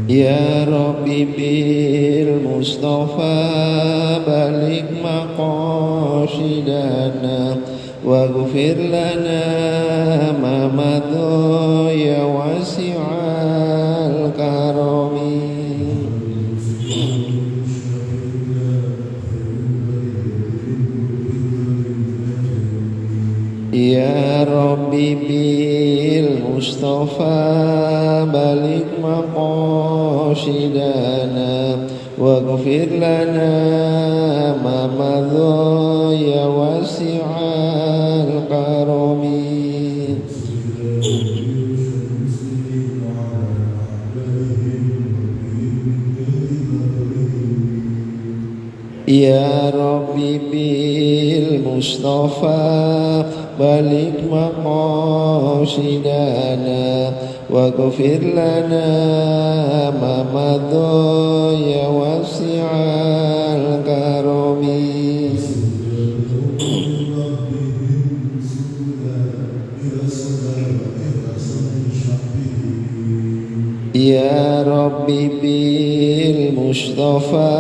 Ya Rabbi bil Mustafa balik maqasidana waghfir lana ma madha ya wasi'al karami. Ya Rabbi bil Mustafa balik maqasidana waghfir lana ma madha ya wasi'al karami. Ya Rabbi bil Mustafa balik maqasidana waghfir lana ma madha ya wasi'al karami. Ya Rabbi bil Mustafa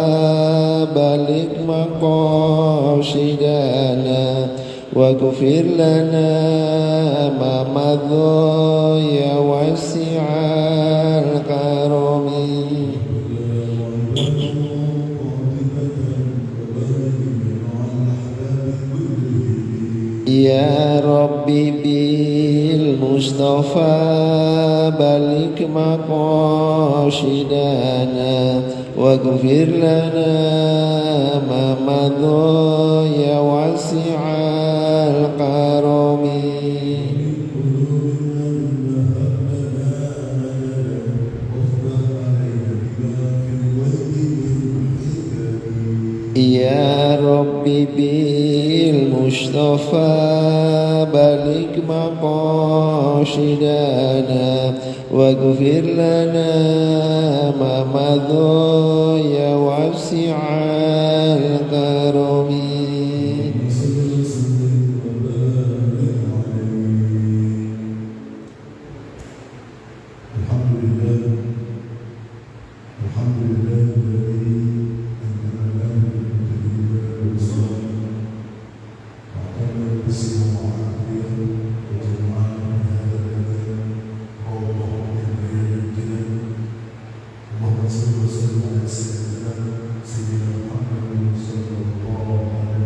balik maqasidana waghfir lana ma madha ya wasi'al karami. Ya Rabbi bil Mustafa balik maqasidana waghfir lana ma madha ya wasi'al karami. Ya Rabbi bil Mustafa balik maqasidana waghfir lana ma madha ya wasi'al karami. Allahumma salli wa sallim ala sayyidina Muhammad sallallahu alaihi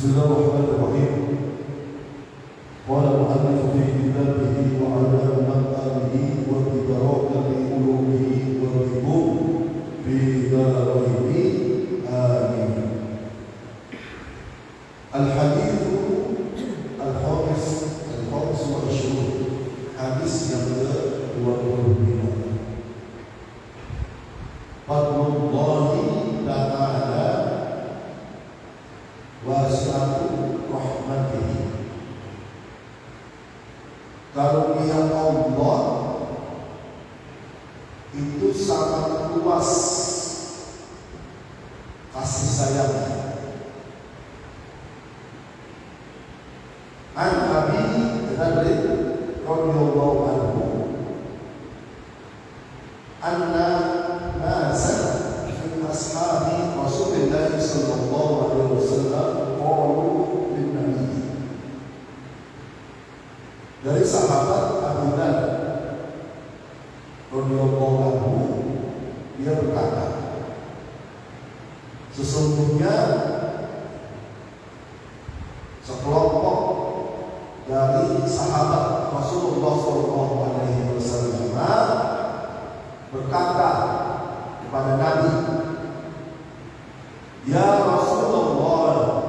Bismillahirrahmanirrahim. Qala al-mu'allif fi kitabihi wa 'ala maqalihi wa bi barakati ulumihi wa bikum fi daraini amin. Al-hadits al-khamis wa 20, hadis yang ke-25. Fadlullahi ta'ala wasi'atu rahmatihi. Karunia Allah itu sangat luas kasih sayangnya. An Abi Dzar radhiyallahu anhu anna nasan min ashabi Rasulillah sallallahu alaihi wasallam qalu lin nabi. Dari sahabat Abu Dzar radhiyallahu anhu, dia berkata, sesungguhnya sekelompok dari sahabat Rasulullah sallallahu alaihi wasallam berkata kepada Nabi, "Ya Rasulullah,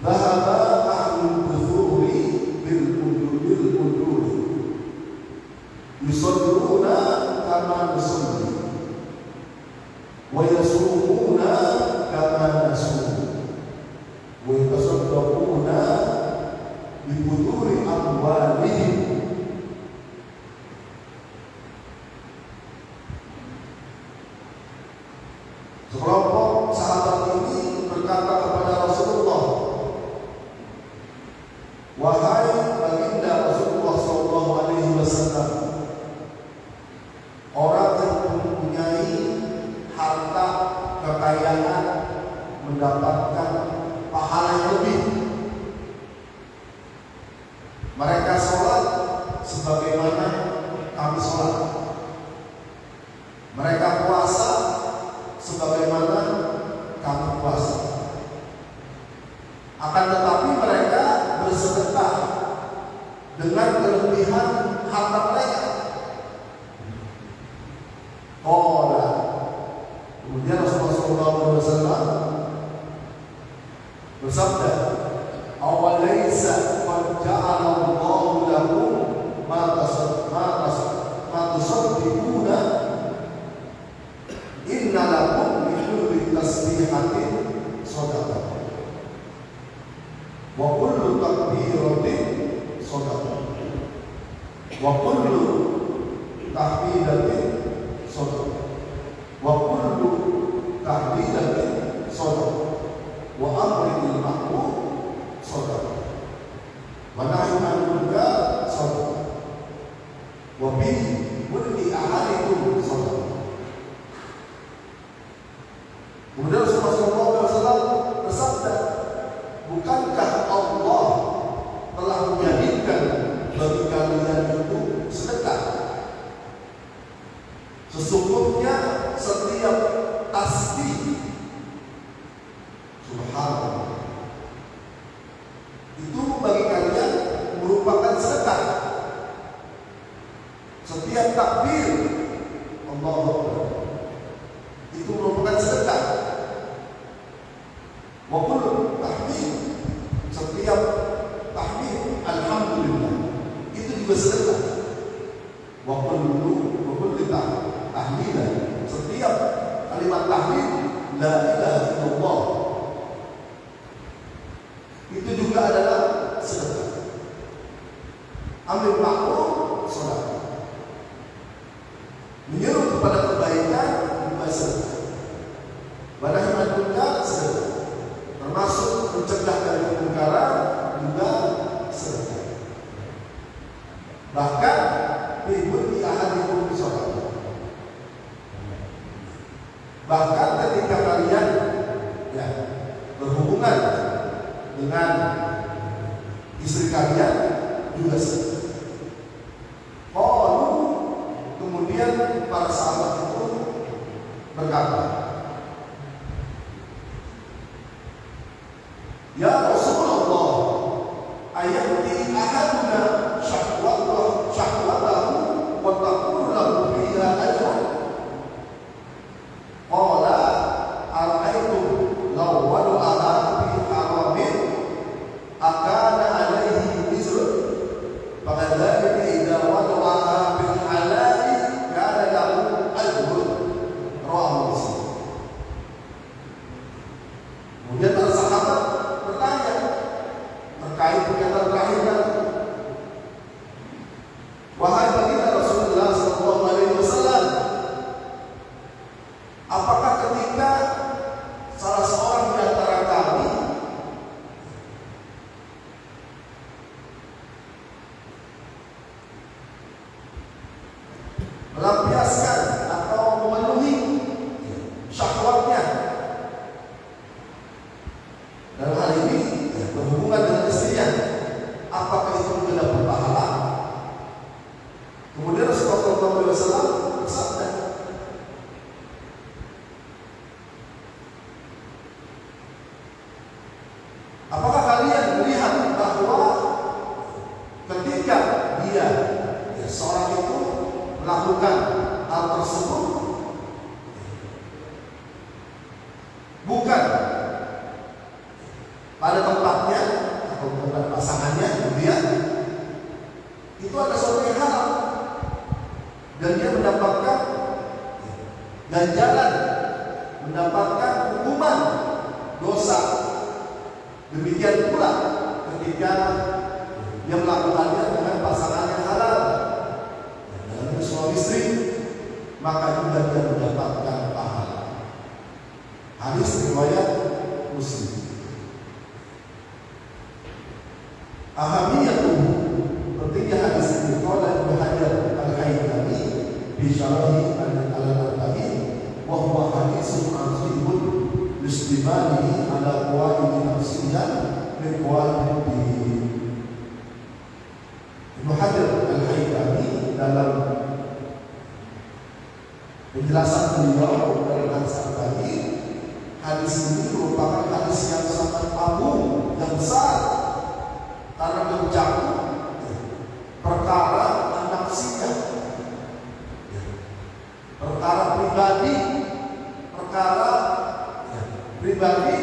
dhahaba ahlul buthuri bil udur yusalluna kama nusalli wa yasumuna kama nasum wa yatasaddaquna bi buduri amwalihim." Sekelompok sahabat ini berkata kepada Rasulullah, "Wahai baginda Rasulullah sallallahu alaihi wasallam, orang yang mempunyai harta kekayaan mendapatkan pahala yang lebih. Mereka sholat sebagaimana kami sholat. Mereka puasa sebagaimana kami puasa. Akan tetapi mereka bersedekah dengan kelebihan harta mereka." Kemudian Rasulullah SAW bersabda, "Awalaysa qad ja'ala Allahu lakum ma tusaddiquna inna lakum min kulli tasbihatin shadaqah wa kullu takbiratin shadaqah wa kullu tahmidatin shadaqah wa kullu tahmidatin shadaqah wa amrin bil ma'ruf shadaqah wa nahyin 'anil munkar shadaqah wa bi kulli ahadikum shadaqah." Kemudian Rasulullah SAW bersabda, "Bukankah Allah telah menjadikan bagi kalian itu sedekah? Sesungguhnya setiap tasbih, subhanallah, itu bagi kalian merupakan sedekah. Setiap takbir, Allahu Akbar, itu merupakan sedekah. Wa kullu tahmid, setiap tahmid, alhamdulillah, itu juga sedekah. Wa kullu tahmidah, setiap kalimat tahmid, la ilaha illallah, itu juga adalah sedekah. Ambil ma'ruf, sedekah. Menyeru kepada kebaikan, juga sedekah. Nahi 'anil munkar, sedekah. Termasuk mencegah dari kemungkaran, juga sedekah. Bahkan bibul ahadikum shadaqah. Bahkan ketika kalian berhubungan dengan istri kalian, juga sedekah. Kemudian para sahabat itu berkata, Ya Rasulullah, ayati ahaduna syahwatahu wa taqulu lahu fiha ajran. Qala ara'aytum law wada'aha fi haramin akana alaihi wizrun fakadzalika idza wada'aha bil halali kana lahu ajrun. Rawahu Muslim. Kemudian para sahabat bertanya terkait perkataan terakhir, wahai baginda Rasulullah sallallahu alaihi wasallam, apakah ketika salah seorang di antara kami melampiaskan atau memenuhi syahwatnya, dalam hal ini berhubungan dengan istrinya, apakah itu mendapat pahala? Kemudian Rasulullah SAW bersabda, apakah kalian melihat bahwa ketika dia seorang itu melakukan hal tersebut bukan pada tempatnya atau tempat pasangannya, kemudian itu ada sesuatu yang halal dan dia mendapatkan ganjaran, mendapatkan hukuman dosa. Demikian pula ketika dia melakukannya dengan pasangan yang halal, dengan suami istri, maka juga dia mendapatkan pahala. Hadis riwayat Muslim. Ahamiyatuh, pentingnya hadis ini. Qala Ibnu Hajar al-Haytami bi syarhi al-Albani wa huwa hadisun azimun listimalihi ala qawaid nafsiyya min qawaid din. Ibnu Hajar al-Haytami dalam penjelasan beliau dalam hadis tadi, hadis ini merupakan hadis yang sangat agung, yang besar, karena mencakup perkara nafsiyah, perkara pribadi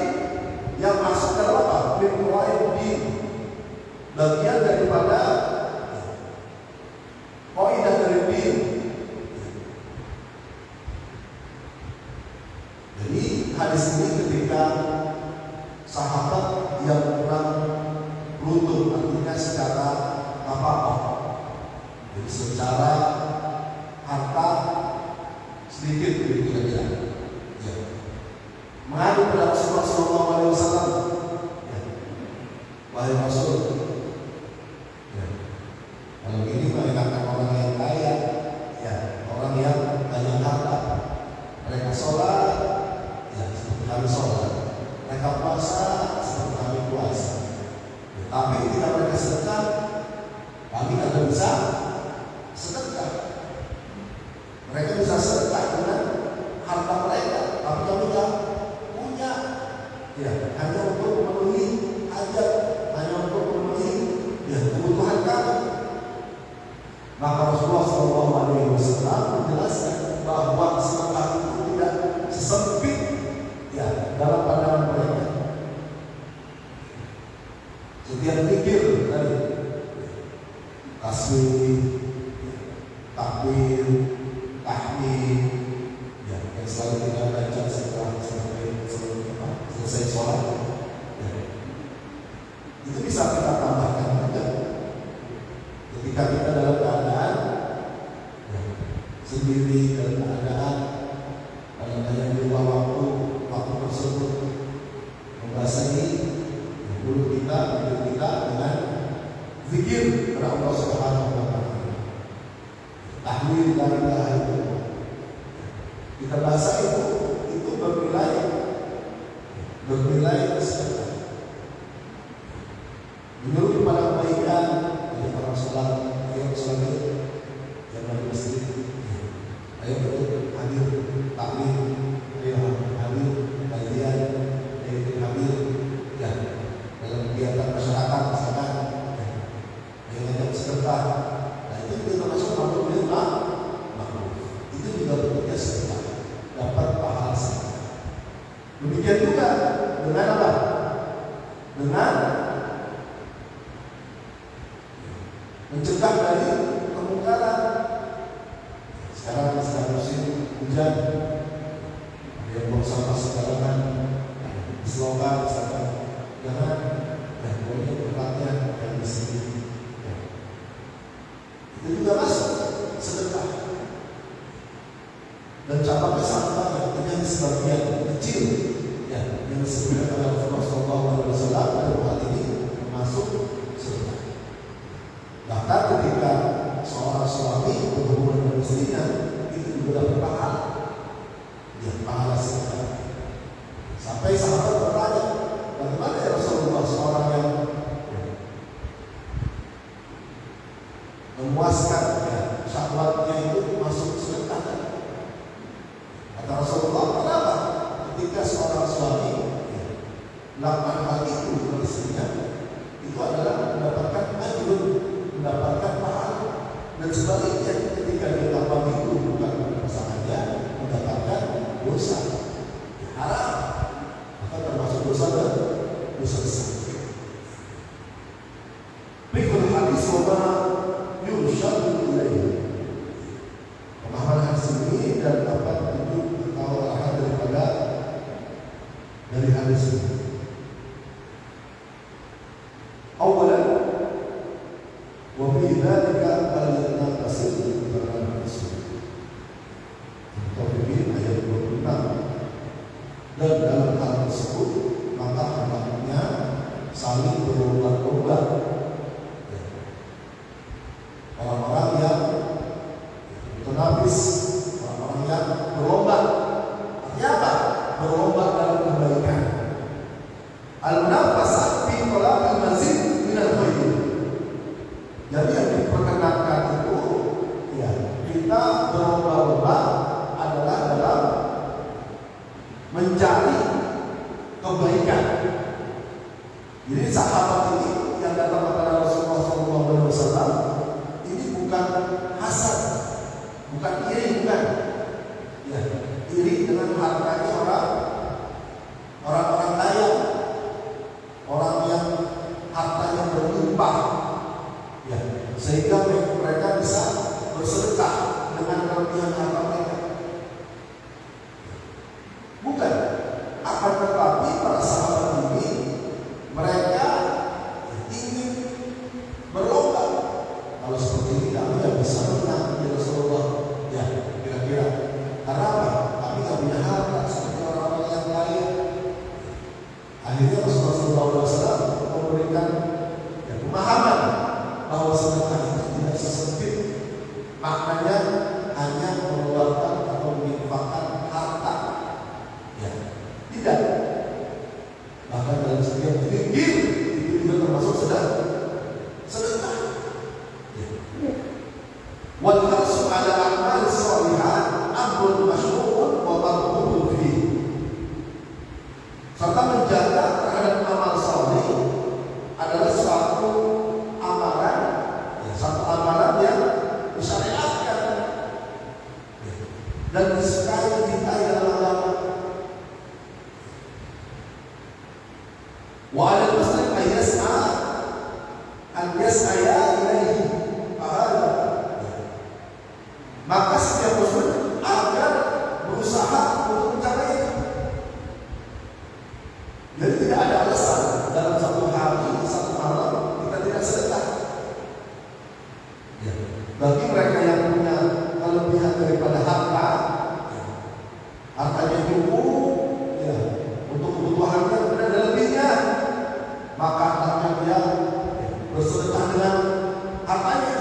yang masuk dalam apa? Din, bagian daripada kaidah dari din. Jadi hadis ini ketika sahabat yang kurang beruntung, artinya secara apa-apa, jadi secara harta sedikit begitu saja, mengadu kepada Rasulullah SAW, wahai Rasul, kalau ini mengingatkan orang yang kaya, orang yang banyak harta, mereka sholat, seperti kami sholat, mereka puasa seperti kami puasa. Tapi ketika mereka sedekah, kami tidak bisa sedekah. Mereka bisa sedekah dengan harta mereka, tapi kami tidak punya. Hanya untuk memenuhi hajat, hanya untuk memenuhi kebutuhan kami. Maka Rasulullah SAW menjelaskan bahwa sedekah itu tidak sesempit dalam pandangan mereka. Setiap pikir tadi, tasbih, takbir, tahmid, yang selalu kita baca setelah selesai sholat, itu bisa kita tambahkan juga ketika kita dalam keadaan sendiri, dalam keadaan di luar waktu tersebut, membasahi mulut kita, hidup kita dengan zikir kepada Allah Subhanahu wa Ta'ala, tahmid la ilaha illallah. Kita bahasa itu bernilai sedekah. Menurut kepada kebaikan, jadi para sholat, ayo sholat, jangan masjid, ayo betul hadir taklim, ayo hadir kajian, ayo hadir Demikian juga dengan apa? Dengan mencegah dari kemungkaran. Sekarang sedang musim hujan, dia buang sampah sembarangan, slogan misalkan, jangan boleh tempatnya yang di sini. Itu juga masuk sedekah. Dan cabangnya sampah yang sebagian kecil, ya, yang disebutkan oleh Rasulullah SAW dalam hal ini termasuk sedekah. Bahkan ketika seorang suami berhubungan dengan istrinya, itu juga dapat pahala, ya, pahala sedekah. Sampai sahabat bertanya, bagaimana ya Rasulullah, seorang yang memuaskan ya, syahwatnya itu masuk sedekah? Kata Rasulullah, kenapa? Ketika seorang suami melakukan hal itu dengan istrinya, itu adalah mendapatkan ajrun, mendapatkan pahala. Dan sebaliknya, ketika dia melakukan itu bukan pasangannya, mendapatkan dosa, haram, maka termasuk dosa dan dosa besar. Berikut hadis wa yursyadu ilaihi. Pemahaman hadis ini dan dapat tunjuk atau arahan daripada dari hadis ini. Awalan, wa fi dzalika al-yataqasid dalam hadis ini. Tauhid ayat 26. Dan dalam hal tersebut maka hendaknya saling berlomba-lomba. Orang-orang yang menapis, orang-orang yang berlomba. Artinya apa? Berlomba dalam kebaikan. Al-munafasah fi talabil mazid min al-khair. Jadi yang diperkenankan itu, ya, kita berlomba-lomba adalah dalam mencari kebaikan. Jadi sahabat ini yang datang kepada Rasulullah SAW ini bukan hasad, bukan iri, bukan. Ya, iri dengan hartanya orang-orang kaya, orang yang hartanya berlimpah, ya, sehingga mereka bisa bersedekah dengan kelebihan harta mereka. Bukan. Akan tetapi para sahabat ini mereka ingin berlomba. Kalau seperti ini kami tidak bisa menang ya Rasulullah. Ya, kira-kira. Karena apa? Kami tidak punya harta seperti orang-orang yang lain. Akhirnya Rasulullah SAW memberikan ya, pemahaman bahwa sedekah itu tidak sesempit maknanya hanya mengeluarkan atau menginfakkan harta. Ya, tidak. Bahkan dalam setiap zikir itu juga termasuk sedekah. Wal harsu ala a'mal shalihah amrun masyru'un wa marghubun fihi. Serta menjaga terhadap amal saleh adalah suatu amalan, satu amalan yang disyariatkan dan disukai kita dalam agama. Wa 'ala al-muslim an yas'a ilaihi. Maka setiap muslim agar berusaha untuk mencapai itu. Jadi tidak ada alasan dalam satu hari, satu malam kita tidak sedekah. Ya. Bagi mereka yang punya kelebihan daripada harta, hartanya cukup, ya, untuk kebutuhannya tidak ada lebihnya, maka hendaknya dia bersedekah dengan hartanya.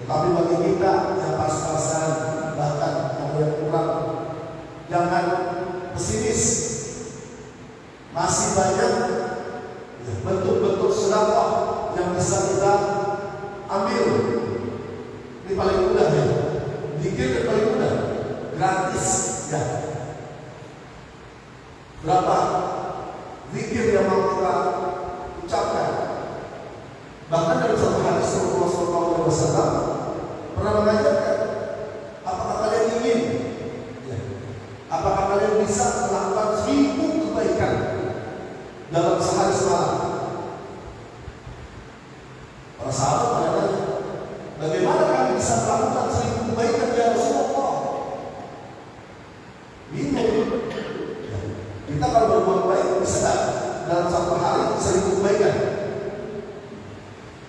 Tetapi bagi kita yang pas-pasan, bahkan ada yang kurang, jangan pesimis. Masih banyak bentuk-bentuk sedekah yang bisa kita ambil. Ini paling mudah ya. Zikir paling mudah, gratis ya. Berapa zikir yang mau kita ucapkan? Bahkan dalam satu hadis Rasulullah SAW pernah mengajarkan, apakah kalian ingin? Ya. Apakah kalian bisa melakukan Kita kalau berbuat baik bisa nggak dalam satu hari 1000 kebaikan?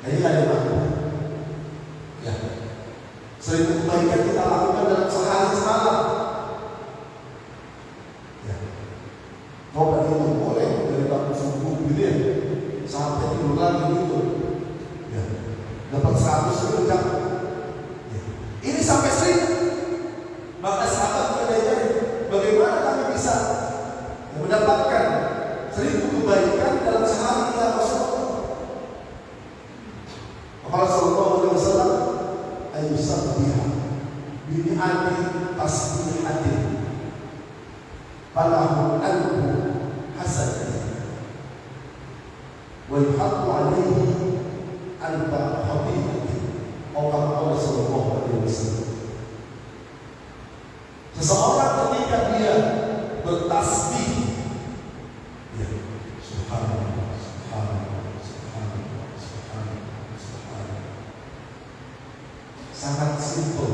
Kayaknya nggak ada yang mampu. Ya, 1000 kebaikan kita lakukan dalam sehari semalam. Ya, coba itu boleh dari bangun subuh gitu ya, sampai tidur lagi gitu. Ya, dapat 100 jam. Ya. Ini sampai 1000. Maka sahabat bertanya, bagaimana kami bisa mendapatkan 1000 kebaikan dalam sehari ya Rasulullah? Maka Sallallahu Alaihi Wasallam ayusabbiha bimi'ati tasbihatin falahu alfu hasanah wa yuhaqqu alaihi alfa khati'atin. Kata Sallallahu Alaihi Wasallam, seseorang ketika dia bertasbih, ya, subhanallah, subhanallah, subhanallah, subhanallah, subhanallah, sangat simpel,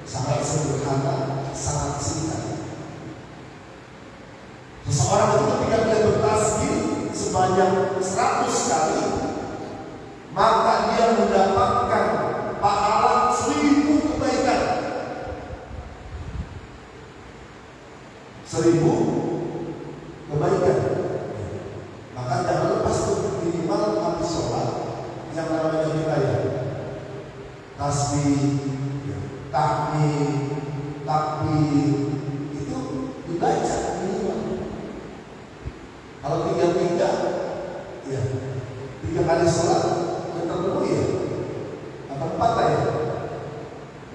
sangat sederhana, sangat singkat. Seseorang itu ketika dia bertasbih sebanyak 100 kali, maka dia mendapatkan pahala 1000 kebaikan. 1000 kebaikan. Maka jangan lepas untuk minimal habis sholat yang namanya kita ya tasbih, tahmid, takbir itu dibaca minimal. Kalau 3 ya 3 kali sholat terpenuhi ya, atau 4 ya,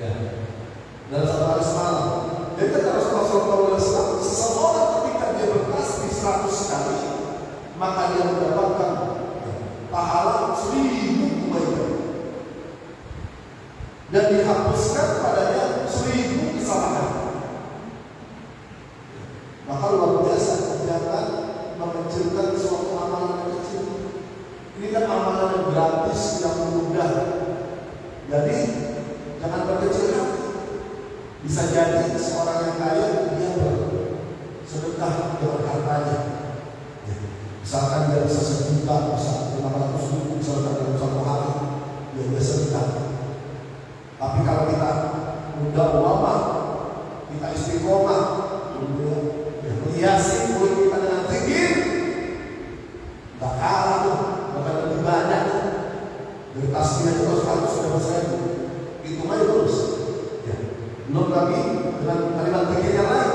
ya dalam satu hari semalam. Jadi kata Rasulullah SAW, seseorang ketika dia bertasbih 100 kali, maka dia mendapatkan pahala 1000 kebaikan dan dihapuskan padanya 1000 kesalahan. Maka luar biasa, jangan mengecilkan suatu amalan yang kecil. Ini kan amalan yang gratis, yang mudah. Jadi jangan berkecil hati. Bisa jadi seorang yang kaya dia bersedekah dengan hartanya. Misalkan dia bisa 1 juta, bisa 500.000, misalkan dalam 1 hari dia sedekah. Tapi kalau kita mudah ulama, kita istiqomah, menghiasi mulut kita dengan zikir, tak kalah tuh, bahkan lebih banyak. Dari tasbih itu harus sudah selesai. Hitung aja terus. Ya. Belum lagi dengan kalimat zikir yang lain.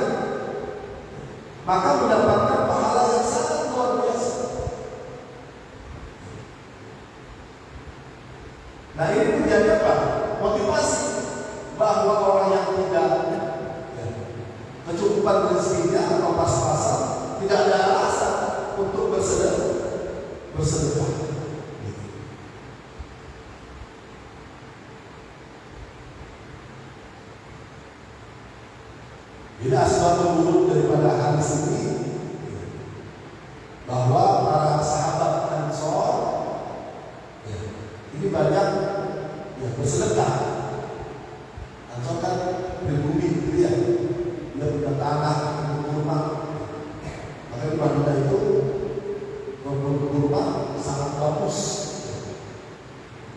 Maka mendapatkan pahala yang sangat luar biasa. Nah ini menjadi apa? Motivasi bahwa orang yang tidak kecukupan rezekinya atau pas-pasan tidak ada alasan untuk bersedekah. Jadi asbab buruk daripada hadis ini bahwa para sahabat Ansor ini banyak bersedekah. Ansor kan pribumi gitu ya, dia punya tanah, punya rumah. Maka di Madinah itu rumah sangat bagus.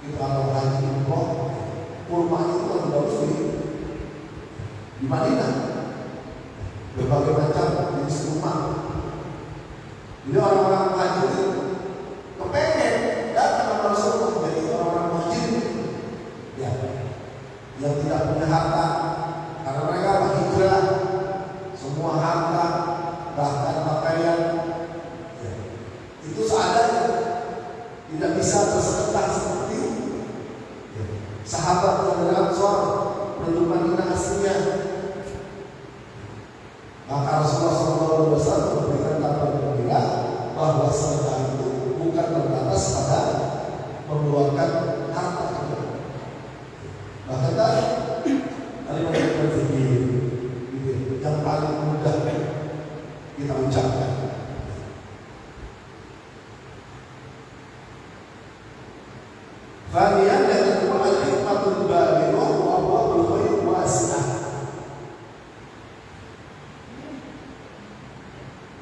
Itu kalau haji umroh, rumah itu kan bagus di Madinah. Berbagai macam jenis rumah. Jadi orang-orang muhajir itu kepengen datang ke Rasulullah, jadi orang-orang muhajir ya, yang tidak punya harta, karena mereka hijrah, semua harta bahkan pakaian ya, itu seadanya, tidak bisa bersedekah seperti itu. Ya. Sahabat yang dari Ansor penduduk Madinah aslinya. Maka Rasulullah SAW memberikan kabar gembira bahwa sedekah itu bukan terbatas pada mengeluarkan harta. Bahkan kalimat yang berzikir yang paling mudah kita ucapkan. Varian yang kedua al-hikmatul balighah wa huwa khair wasi'ah.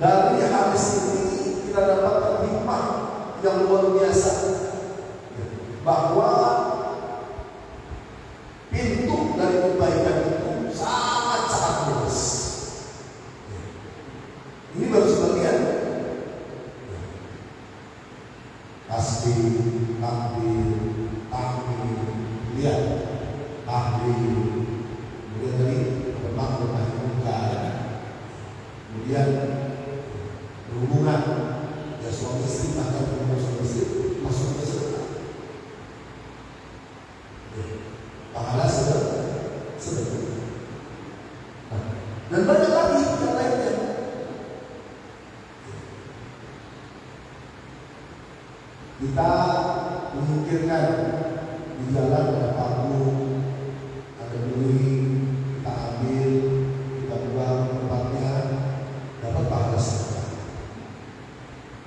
Dari hadis ini kita dapat hikmah yang luar biasa, bahwa pintu dari kebaikan itu sangat-sangat luas. Ini baru sebagian. Tasbih, takbir, lihat, tahlil, kemudian tadi bermakna munkar, kemudian berhubungan ya suami istri, bahkan suami istri masuk ke sedekah. Pahala sedekah. Dan banyak lagi yang lainnya. Kita memikirkan di jalan ada paku, ada duri, kita ambil, kita buang tempatnya, dapat pahala sedekah.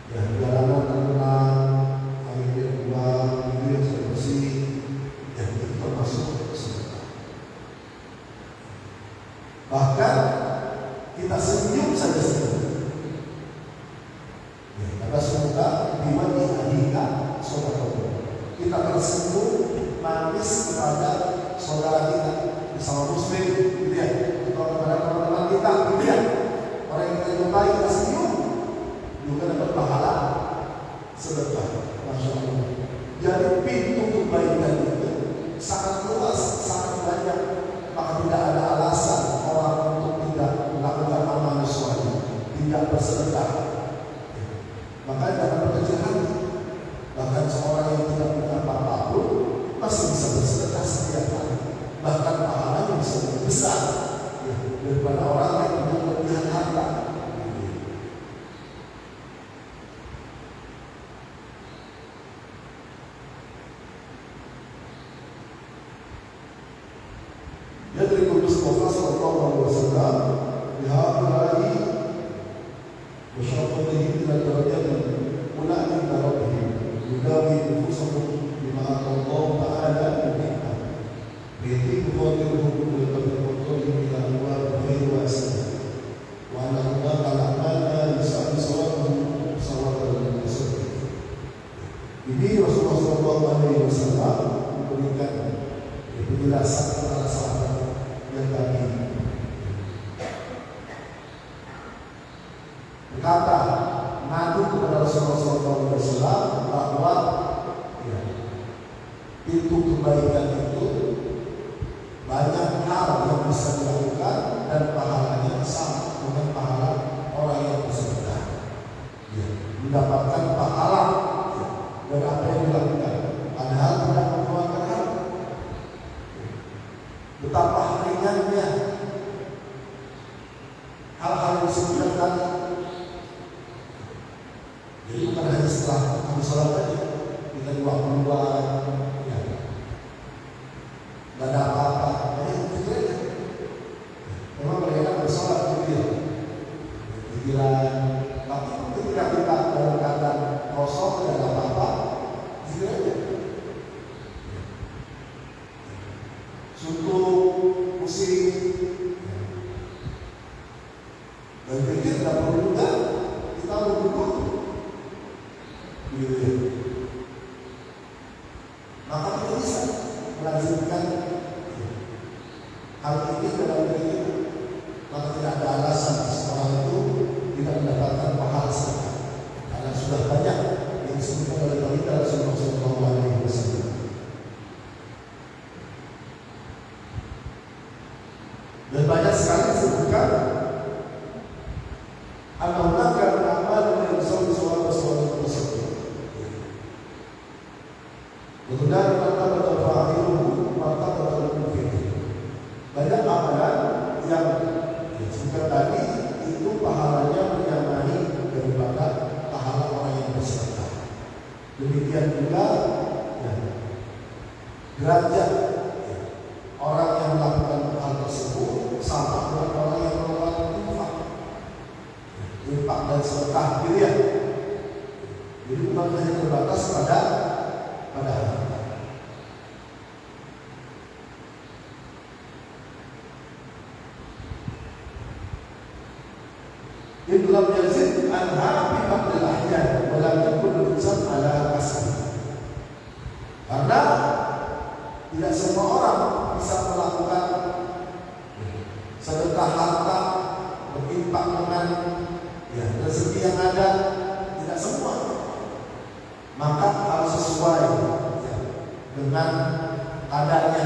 Ya, jalanan terkenal, airnya dibuang, itu yang sudah bersih, ya itu termasuk sedekah. Bahkan kita senyum saja sedekah. Ya, kata semoga iman diadika saudara. Kita tersenyum manis kepada saudara kita, bersama muslim, gitu ya, atau kepada teman-teman kita, gitu ya. Orang yang kita jumpai kita senyum, juga dapat pahala sedekah. Masya Allah. Jadi pintu kebaikan itu sangat luas, sangat banyak. Maka tidak ada alasan orang untuk tidak melakukan amal soleh, tidak bersedekah. Maka jangan berkecil hati. Bahkan seorang yang tidak punya apa-apa pun masih bisa bersedekah setiap hari. Bahkan pahalanya bisa lebih besar daripada orang yang punya kelebihan harta. Ya dari Mustafa sallallahu alaihi wasallam dihadiri bersyafatihi ila darajatin ulai ila rabbihim yudawi nufusahum bima Allah ta'ala bihikmah bihi bukhatiruhum ila tabiqatihim ila anwar khair wa asana wa anna Allah ta'ala yusa'li salatuhum salatan al-musallim. Ini Rasulullah sallallahu alaihi wasallam memberikan penjelasan kepada sahabat yang tadi berkata, ngadu kepada Rasulullah SAW bahwa ya, pintu kebaikan itu banyak hal yang bisa dilakukan dan pahalanya sama dengan pahala orang yang bersedekah. Ya, mendapatkan pahala ya, dari apa yang dilakukan, padahal tidak mengeluarkan harta. Betapa ringannya hal-hal yang disebutkan tadi. Jadi bukan hanya setelah kami sholat tadi kita dua-dua, ya, nggak ada apa-apa. Jadi aja. Memang mereka bersolat gitu ya, pikiran. Tapi ketika kita dalam keadaan kosong tidak ada apa-apa, gitu aja. Suntuk, pusing, dan pikir tidak perlu juga kita duduk, gitu ya. Maka kita bisa melanjutkan hal ini dalam diri kita. Maka tidak ada alasan seorang itu tidak mendapatkan pahala sedekah, karena sudah banyak yang disebutkan oleh baginda Rasulullah SAW. Dan banyak sekali disebutkan anak-anak amal yang soal tersebut. Kemudian kata berfahiru maka berfirman. Banyak amalan yang disebutkan tadi itu pahalanya menyamai daripada pahala orang yang bersedekah. Demikian juga ya, derajat orang yang melakukan hal tersebut sama dengan orang yang melakukan infak dan sedekah, gitu ya. Jadi bukan hanya terbatas pada harta. Ibn Yazid Tidak semua orang bisa melakukan sedekah harta, berinfak dengan rezeki yang ada. Tidak semua. Maka harus sesuai dengan adanya.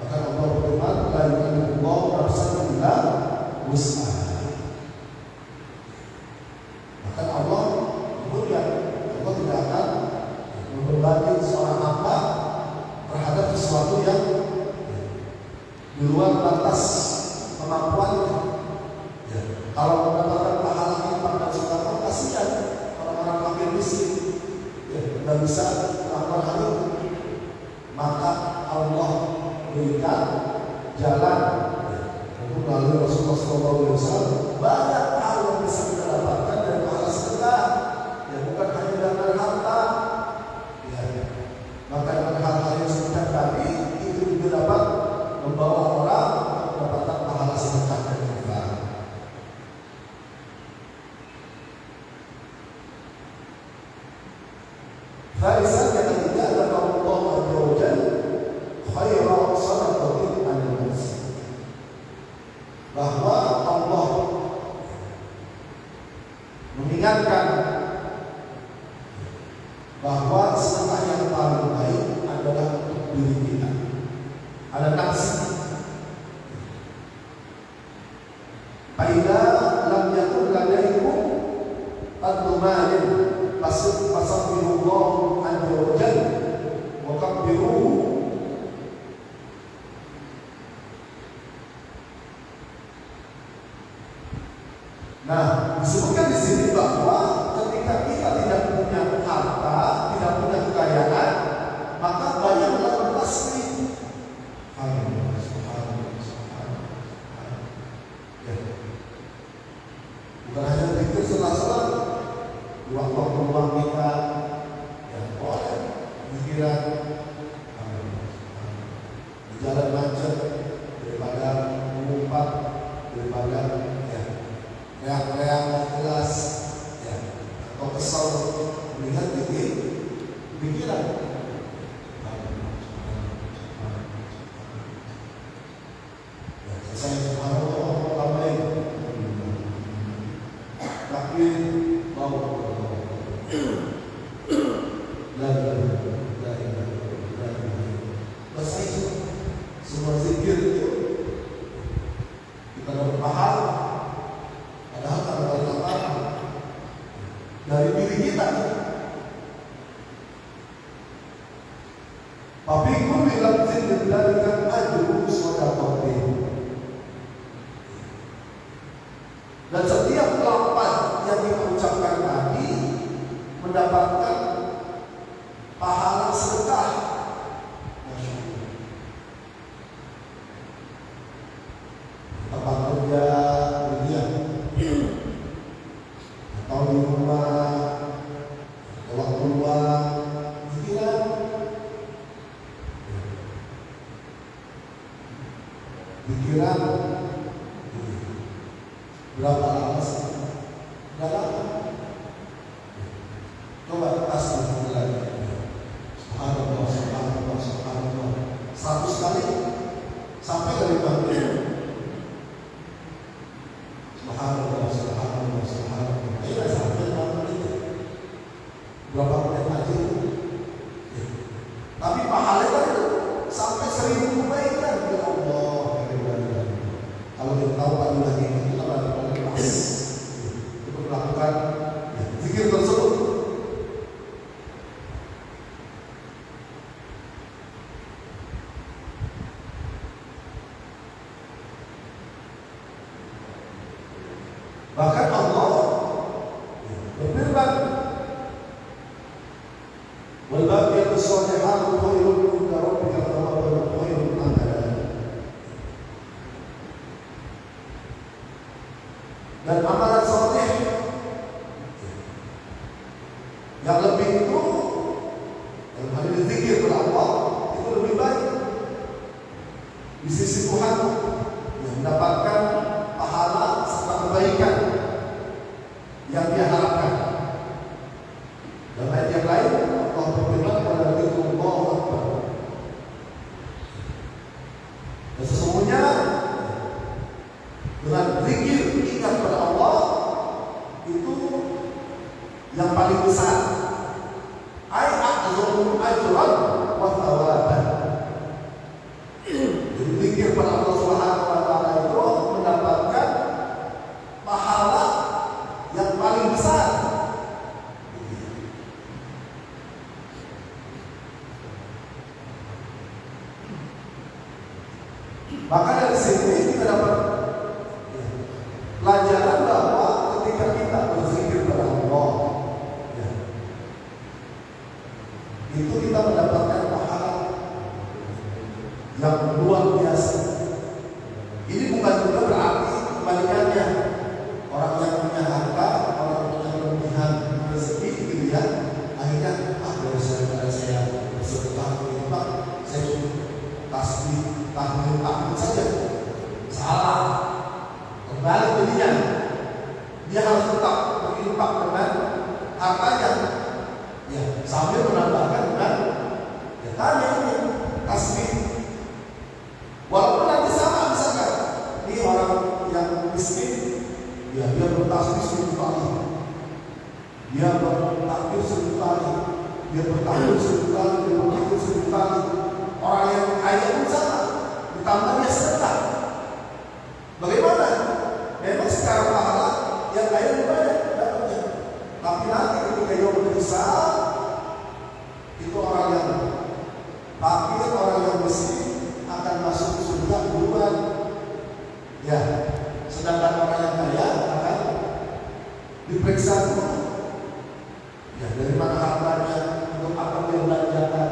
Bahkan Allah berfirman, la yukallifullahu nafsan illa wus'aha. Maka Allah kemudian Allah tidak akan membebani seorang hamba terhadap sesuatu yang di luar batas kemampuannya. Kalau mendapatkan pahala infak dan sedekah, kasihan orang-orang fakir miskin tidak bisa melakukan hal itu. Maka Allah berikan jalan untuk melalui Rasulullah SAW. Banyak hal yang bisa kita dapatkan dari pahala sedekah, bukan hanya dengan harta. Maka dengan hal-hal yang sebutkan tadi itu juga dapat membawa orang mendapatkan pahala sedekah dan infak. Farisan yang ketiga adalah Allah Azza wa Jalla khairu sadaqatin 'alal nas. Bahwa Allah mengingatkan bahwa sedekah yang paling baik adalah untuk diri kita. Ada nafsi. Faida lam yakun ladaikum ad-dumalin fasabbihullaha azza wa jalla wa kabbiruhu. Nah, disebutkan di sini bahwa ketika kita tidak punya harta, tidak punya kekayaan, maka bayarlah bertasbih. Bukan hanya zikir setelah di waktu luang kita, boleh pikiran di jalan macet daripada mengumpat, daripada reak-reak jelas, atau kesal, melihat pikiran. Saya subhanallah ramai, tapi bau. Selesai semua zikir itu kita dapat pahala. Padahal kalau datang dari diri kita. Tapi kulli lafzin dzalika ajru sadaqatin. Dan setiap lafaz yang kita ucapkan tadi mendapatkan pahala sedekah. Tempat kerja dunia, atau di rumah, atau waktu luang, pikiran berapa lama sih? Dalam coba tasbih lagi. Subhanallah, subhanallah, subhanallah. 100 kali sampai dari bangkit. Subhanallah, subhanallah, subhanallah. Ini sampai berapa menit aja itu? Tapi pahalanya itu sampai 1000 kebaikan. Ya Allah. Kalau kita tahu padahalnya itu adalah pas untuk melakukan zikir tersebut. Bahkan Allah berfirman, "Wal baqiyatus shalihatu khairun 'inda rabbika thawaban wa khairun amala." Dan amalan saleh yang lebih itu, dalam hal ini zikir kepada Allah, itu lebih baik di sisi Tuhan, yang mendapatkan pahala serta kebaikan yang dia harapkan. Dalam ayat yang lain Allah berfirman, "Wala dzikrullahi akbar." itu yang paling besar. Ai a'dhamu ajran wa thawaban. Jadi zikir pada Allah Subhanahu wa taala itu mendapatkan pahala yang paling besar. Maka dari sini kita dapat pelajaran bahwa ketika kita berzikir kepada Allah, itu kita mendapatkan pahala yang luar biasa. Ini bukan juga berarti kebalikannya. Orang yang punya harta, orang yang punya kelebihan rezeki gitu ya, akhirnya kalau saya bersedekah berlimpah, saya cukup tasbih, tahmid saja. Salah. Kembali jadinya, dia harus tetap berinfak dengan hartanya, ya, sambil menambahkan dengan ya tadi ini tasbih. Walaupun nanti sama misalkan, ini orang yang miskin, ya dia bertasbih 1000 kali, dia bertakbir 1000 kali, dia bertakbir 1000 kali, dia bertakbir 1000 kali. Orang yang kaya pun sama, ditambahnya sedekah. Bagaimana? Memang secara pahala yang kaya lebih banyak dapatnya. Tapi nanti ketika yaumul hisab, itu orang yang fakir, orang yang miskin akan masuk surga duluan. Ya, sedangkan orang yang kaya akan diperiksa dulu. Ya, dari mana hartanya, untuk apa dia belanjakan.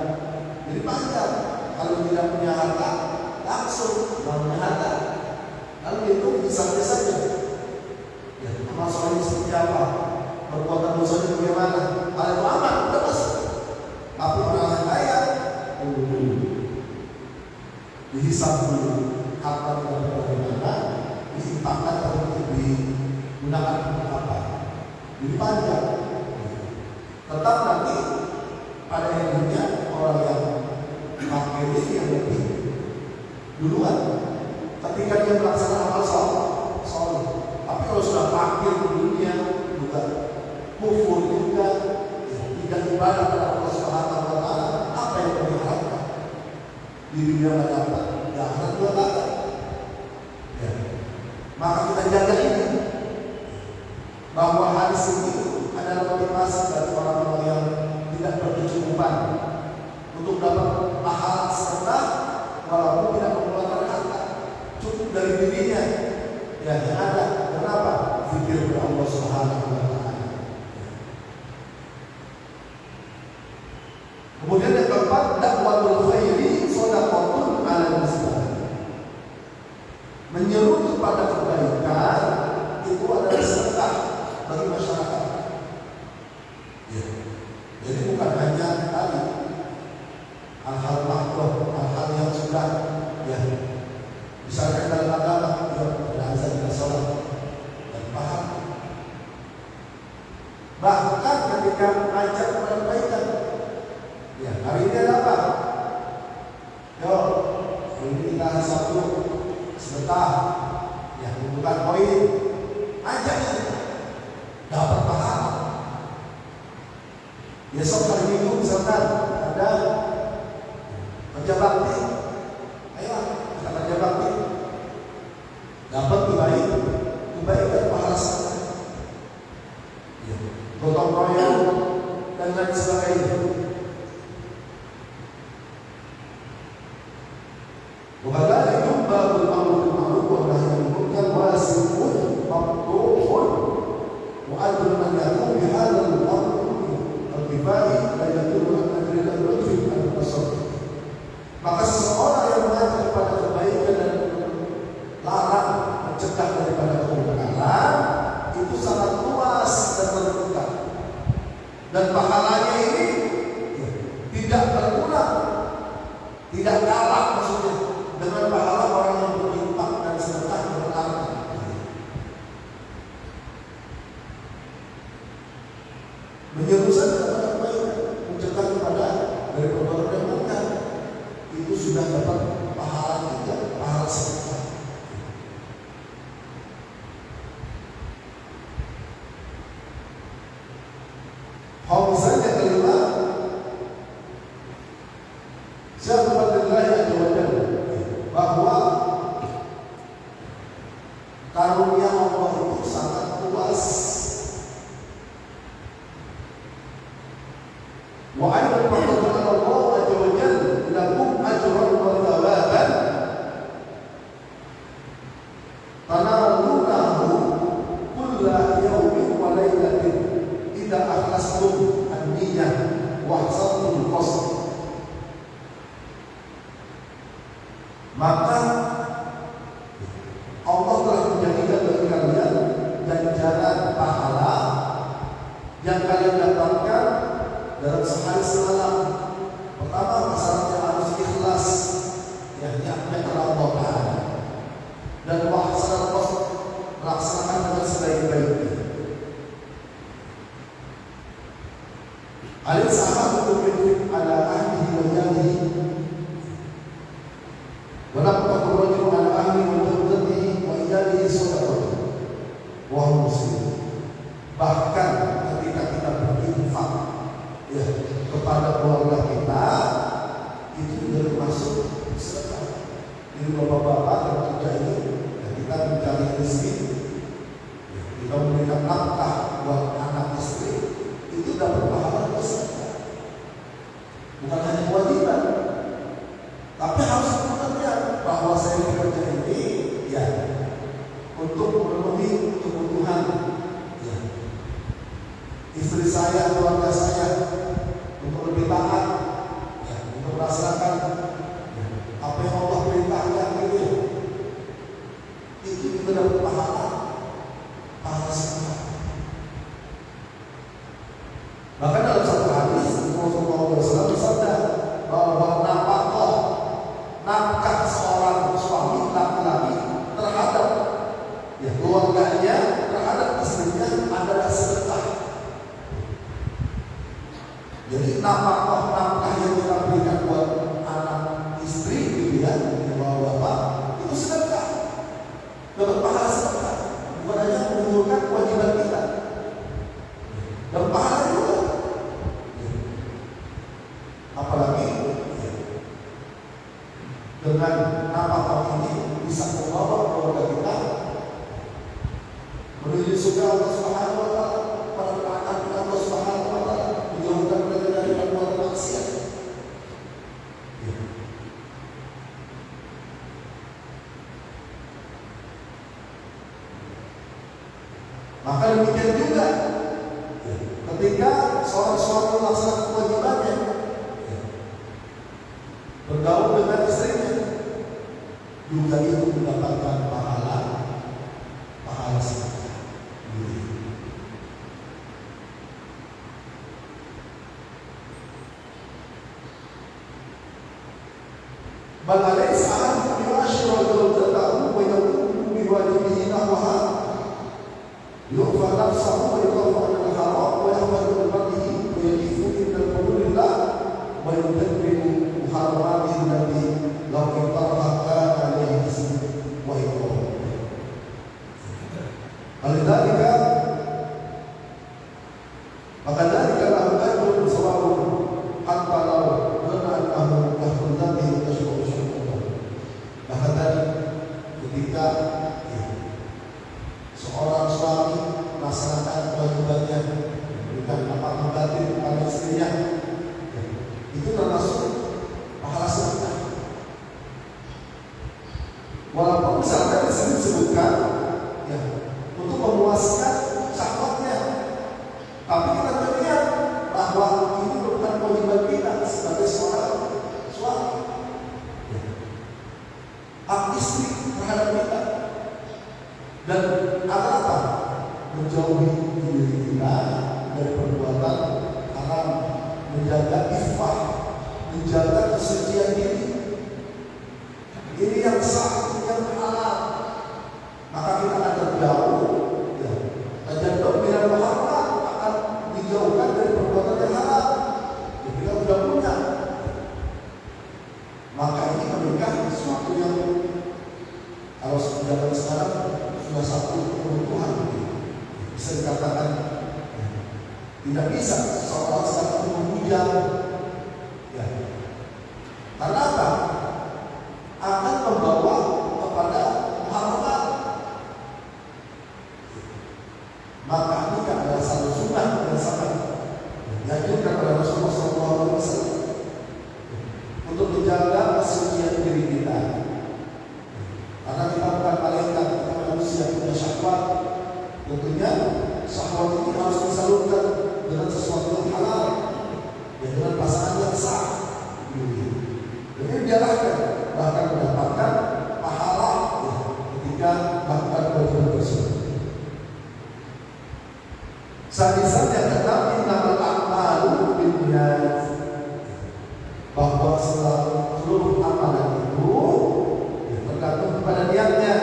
Jadi panjang. Kalau tidak punya harta, langsung tidak punya harta. Lalu itu bisa saja. Ya, masalahnya seperti apa? Perbuatan dosanya bagaimana? Hal itu aman, udah masuk. Tapi orang yang kaya, dihisab dulu. Harta bagaimana? Diimpakkan atau digunakan untuk apa? Jadi panjang. Tetap nanti pada akhirnya orang yang fakir ini yang lebih duluan. Ketika dia melaksanakan amal soleh. Tapi kalau sudah fakir di dunia, juga kufur juga, tidak ibadah pada Allah Subhanahu wa taala, apa yang kami harapkan? Di dunia tidak dapat, di akhirat juga dapat. Ya. Maka kita jaga ini, bahwa hadis ini adalah motivasi bagi orang-orang yang tidak berkecukupan untuk dapat pahala sedekah walaupun tidak mengeluarkan harta, cukup dari dirinya ya yang ada. Kenapa? Zikir kepada Allah Subhanahu wa taala. Kemudian yang keempat, dakwatul khairi shadaqatun 'alal muslimin. Menyeru kepada kebaikan itu adalah sedekah bagi masyarakat. Ya. Jadi bukan hanya tadi hal-hal makruh, hal-hal yang sudah ya misalkan dalam agama ya azan dan sholat dan paham. Bahkan ketika mengajak kepada kebaikan, ya hari ini ada apa? Yo, hari ini kita hari Sabtu sedekah, ya bukan koin, ajak dapat pahala. Besok hari Minggu misalkan ada kerja bakti, ayo kita kerja bakti, dapat kebaikan pahala sedekah, ya, gotong royong dan lain sebagainya. Wahai yumbal amru bil ma'ruf wa nahy anil munkar wasi'un maqtu'un wa ajrun man yaqum bi hadzal amr al-kifai la yadullu an ajri al-lutfi al-qasr. Maka seseorang yang mengajak kepada kebaikan dan larang mencegah daripada kemungkaran itu sangat luas dan terbuka, dan pahalanya ini tidak berkurang, tidak kalah maksudnya dengan pahala orang yang berinfak dan sedekah dengan harta. Menyeru saja kepada kebaikan, mencegah kepada dari perbuatan yang mungkar, itu sudah dapat pahala kita, pahala sedekah. Khamisan yang kelima, syahwatillahi azza wa jalla, bahwa karunia Allah itu sangat luas. Wa aidan faqad Allah azza wa jalla lakum ajran wa thawaban tanalunahu kulla yawmin wa laylatin idza akhlastum an-niyyah wa ahsantum al-qasd. Maka Allah telah menjadikan bagi kalian ganjaran pahala yang kalian dapatkan dalam sehari semalam. Pertama, masalahnya harus ikhlas, ya, niatnya karena Allah Ta'ala, dan melaksanakan dengan sebaik-baiknya. Al-sahabatu yunfiq ala ahlihi wa yalihi wa lam yakun rajulun ala ahlihi wa zawjatihi wa iyalihi sadaqah wa huwa muslim. Bahkan ketika kita berinfak, ya, kepada keluarga kita, itu juga termasuk sedekah. Jadi bapak-bapak yang kerja ini, ya, kita mencari rezeki, ya, kita memberikan nafkah buat anak istri, itu dapat pahala besar. Bukan hanya kewajiban, tapi harus mengerti bahwa saya bekerja ini, ya, untuk memenuhi kebutuhan, ya, istri saya, keluarga saya, untuk lebih taat, ya, untuk melaksanakan, ya, apa yang Allah perintahkan gitu. Itu juga dapat pahala sedekah. Bahkan dalam satu hadis Rasulullah SAW bersabda bahwa nafkah seorang suami laki-laki terhadap, ya, keluarganya, terhadap istrinya adalah sedekah. Jadi nafkah yang kita berikan buat anak istri, gitu ya, bapak, itu sedekah, dapat pahala sedekah. Bukan hanya menunjukkan kewajiban kita, dan pahala juga. Apalagi, ya, dengan nafkah ini bisa membawa keluarga kita menuju surga Allah Subhanahu wa Ta'ala, para anak Allah Subhanahu wa Ta'ala, menjauhkan mereka dari perbuatan maksiat. Ya. Maka demikian juga, ya, ketika seorang suami melaksanakan kewajibannya, ya, bergaul dengan istrinya, juga itu mendapatkan pahala sedekah. Bal alaysa ahadukum yu'ashiru zawjatahu wa yaqumu bi wajibihi nahwaha yu'fa nafsahu wa yaqafu 'ala al-haram wa yahmadu bi fadlihi wa yajifu inda qawlillah wa yudabbiru muharramatihi allati law ittaraha alayhi ismu wa iqam. Alidhalika maka dalika lahu ajrun sawabun hatta law dhanna annahu yahmudani tashkur. Bahkan tadi ketika, ya, seorang suami melaksanakan kewajibannya, memberikan nafkah batin kepada istrinya, ya, itu termasuk pahala sedekah. Walaupun misalkan di sini disebutkan, ya, untuk memuaskan syahwatnya, tapi kita melihat bahwa ini bukan kewajiban kita sebagai seorang suami. Hak istri terhadap kita, dan apa? Menjauhi diri kita dari perbuatan haram, menjaga iffah, menjaga kesucian diri. Ini yang sah, yang halal. Maka kita akan terjauh, ya, dan pembinaan muhammad akan dijauhkan dari perbuatan yang halal. Ya, kita sudah punya. Maka ini menikah sesuatu yang kalau zaman sekarang sudah satu kebutuhan, bisa dikatakan tidak bisa bujang. Ya. Karena apa? Akan membawa kepada muharamat. Maka ini adalah satu sunnah yang sangat dianjurkan oleh Rasulullah SAW untuk menjaga kesucian diri kita. Karena kita bukan malaikat, kita manusia, punya syahwat. Tentunya syahwat ini harus disalurkan dengan sesuatu yang halal, ya, dengan pasangan yang sah. Ini diarahkan bahkan mendapatkan pahala ya, ketika melakukan kewajiban tersebut. Sadisat yang keenam, innamal a'malu binniyat, bahwa seluruh amalan itu ya, tergantung kepada niatnya.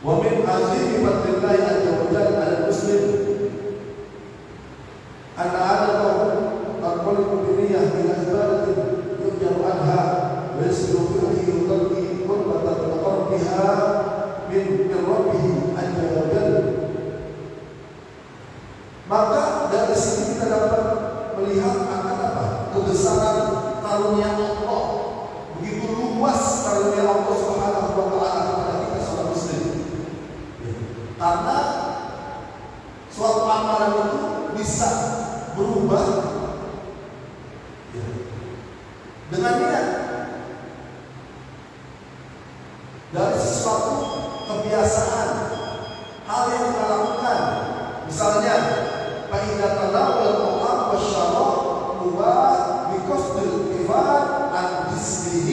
Wa min azimi fadlillahi azza wa jalla 'ala muslim anna 'adatahu al-qalbu bi-niyyah ila ibadatin yujaru anha wa yasiru fihi yutalqi qurbatan taqarrubiha min rabbih azza wa jalla. Maka dari sini kita dapat melihat akan apa? Kebesaran karunia Allah. Begitu luas karunia Allah Subhanahu wa taala kepada kita seorang muslim. Karena suatu amalan itu bisa berubah dengan niat. Dari sesuatu kebiasaan, hal yang kita lakukan, misalnya فإذا تناول الطعام والشراب مباح بقصد الإفادة عن جسمه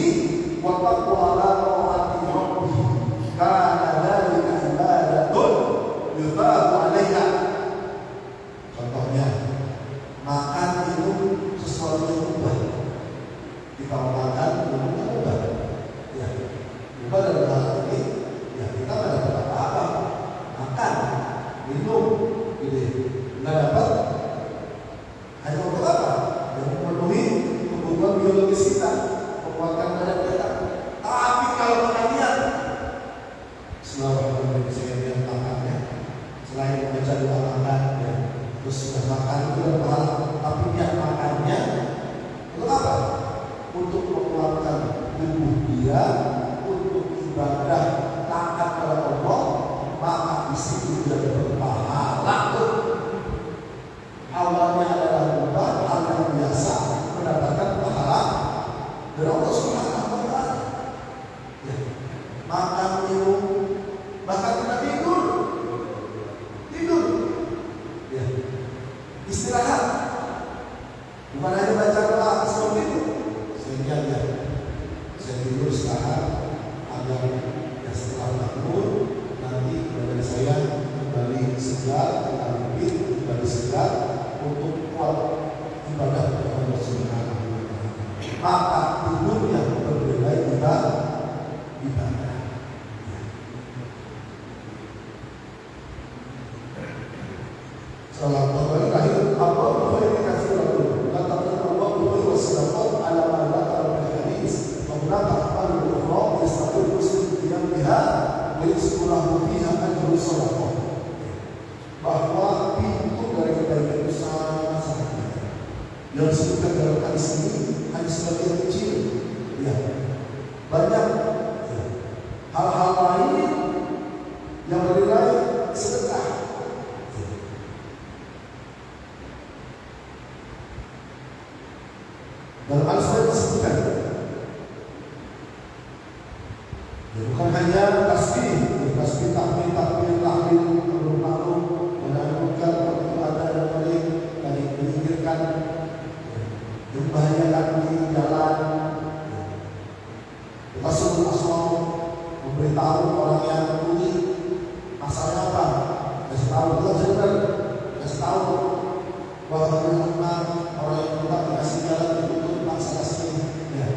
وتقوى على طاعة ربه كان ذلك عبادة يثاب عليها. Contohnya, makan itu sesuatu yang mubah. Kita makan itu mubah. Ya, mubah dalam hal ini, ya kita tidak dapat apa-apa. Makan, minum, gitu. Nggak dapat hanya untuk apa? Yang memenuhi kebutuhan biologis kita, penguatan badan kita. Tapi kalau kita lihat selalu saya makannya, selain membaca doa makan, ya, terus sudah makan itu ada pahala. Tapi niat makannya untuk apa? Untuk menguatkan tubuh dia, untuk ibadah taat kepada Allah, maka di situ sudah berpahala tuh. Awalnya adalah mubah, hal yang biasa, mendapatkan pahala dari Allah Subhanahu wa taala. Ya. Makan, minum, bahkan kita tidur. Ya. Istirahat. Bukan hanya baca doa seperti itu. Sehingga ya, saya tidur istirahat agar ya setelah bangun nanti badan saya kembali segar, kembali segar untuk kuat ibadah kepada Allah Subhanahu wa taala. Maka tidur yang berbeda ibadah. Salam kembali lahir Allah berfirman kasih Rasul. Kata Allah berfirman sedekah ala malaka al-hadis. Mengapa al ukhra yastaqil muslim yang biha wa yasqulahu fiha ajru sadaqah. Bahwa pintu dari kebaikan itu sangat banyak. Yang disebutkan dalam hadis ini hanya sebagian kecil. Ya, banyak ya, hal-hal lain yang bernilai sedekah. Ya. Dalam al-Quran disebutkan, ya, bukan hanya tasbih, tahmid, tahlil, ma'ruf, menaklukkan ada dan lain dan menyingkirkan membahayakan di jalan. Rasul Aswam memberitahu orang yang tuli masalahnya apa? Kasih tahu, belum benar. Kasih tahu bahwa orang yang lupa dikasih jalan ditutup paksa kasih. Ya.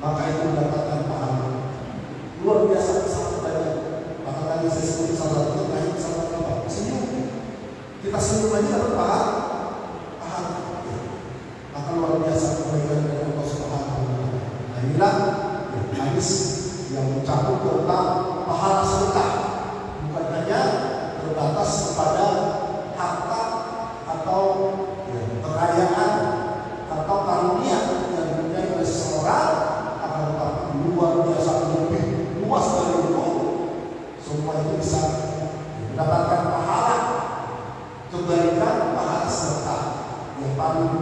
Maka itu mendapatkan pahala luar biasa, sangat banyak. Maka tadi saya sebut salah satu yang sangat apa? Senyum. Kita senyum aja dapat pahala. Maka luar biasa kebaikan dari Allah Subhanahu wa taala. Nah, inilah hadis yang mencakup tentang pahala sedekah. Bukan hanya terbatas kepada harta bisa mendapatkan pahala kebaikan, pahala sedekah yang paling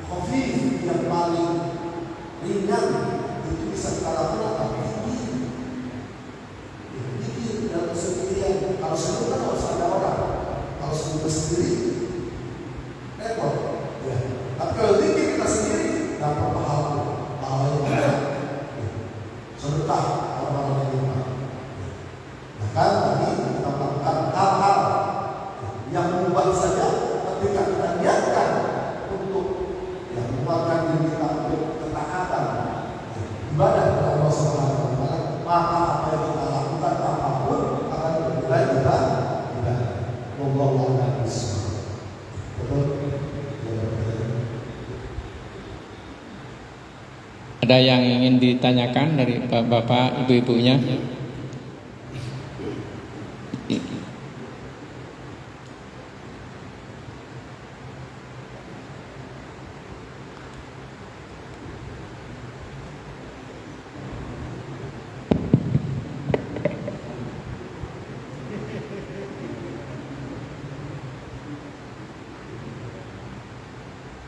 khafif, yang paling ringan, itu bisa kita lakukan apa? Dikir dalam kesendirian. Kalau sendiri kan harus ada orang. Kalau sendiri repot. Ya. Tapi kalau dikir kita sendiri dapat pahala yang banyak. Sedekah orang-orang yang iman. Bahkan tadi kita melakukan hal-hal yang mubah saja ketika kita niatkan untuk menguatkan diri kita untuk ketaatan ibadah kepada Allah Subhanahu wa taala, maka apa yang kita lakukan apapun akan bernilai ibadah. Wallahu a'lam bishawab. Betul? Ada yang ingin ditanyakan dari bapak ibu-ibunya?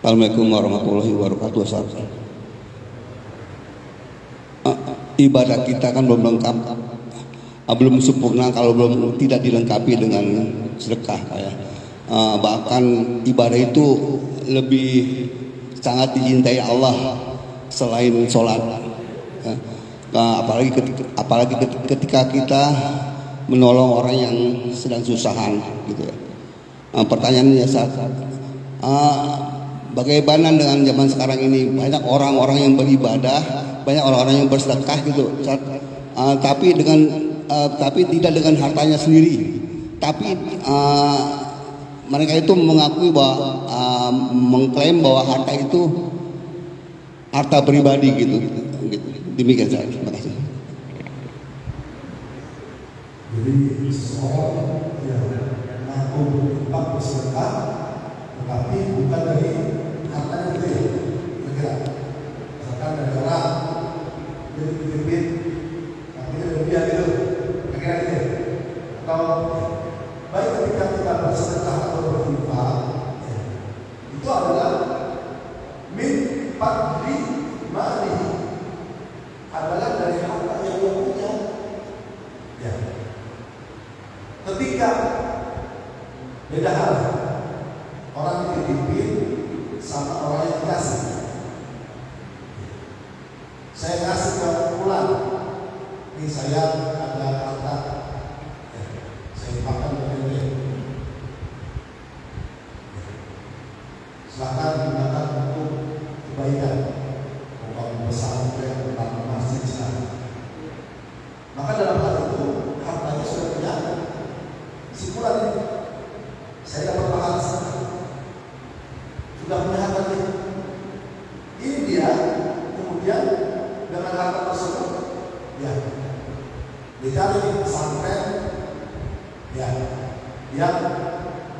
Assalamualaikum warahmatullahi wabarakatuh. Ibadah kita kan belum lengkap, belum sempurna kalau belum tidak dilengkapi dengan sedekah. Bahkan ibadah itu lebih sangat dicintai Allah selain sholat. Apalagi ketika kita menolong orang yang sedang susahan, gitu ya. Pertanyaannya saat bagaimana dengan zaman sekarang ini? Banyak orang-orang yang beribadah, banyak orang-orang yang bersedekah gitu. Tapi tidak dengan hartanya sendiri. Tapi mereka itu mengakui bahwa mengklaim bahwa harta itu harta pribadi gitu. Demikian saja. Terima kasih. Jadi seseorang yang mengaku berinfak bersedekah, tetapi bukan dari hartanya itu ya, kira-kira misalkan dari orang dia dititipin tapi dari dia gitu, kira-kira gitu. Atau baik ketika kita bersedekah atau berinfak, itu adalah min fadli mali, adalah dari harta yang dia punya. Ya. Ketika beda hal, orang dititipin sama orang yang dikasih. Saya kasih ke pulang, ini saya ada harta, saya makan berdiri. Silakan digunakan untuk kebaikan, membangun pesantren, membangun masjid silakan. Maka dalam hal itu hartanya sudah punya. Kesimpulan ini, saya dapat pahala sudah punya hartanya. Ini dia kemudian dengan harta tersebut, ya dicari pesantren, ya yang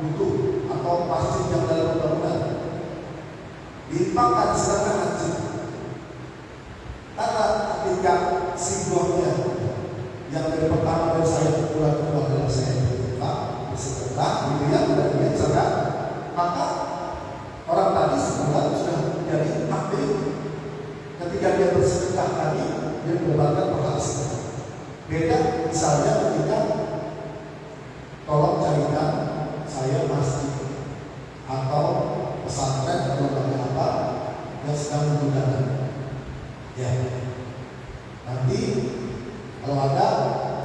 butuh atau masjid yang dalam pembangunan, diinfakkan sedekah haji. Karena ketika simbolnya yang dari pertama dari saya bulan kedua adalah saya bersedekah, gitu ya, dan dia sedekah, maka orang tadi sebulan sudah menjadi hak milik. Ketika dia bersedekah tadi, dia mendapatkan pahala sedekah. Beda misalnya ketika tolong carikan saya masjid atau pesantren atau apa yang sedang menggunakan. Ya, nanti kalau ada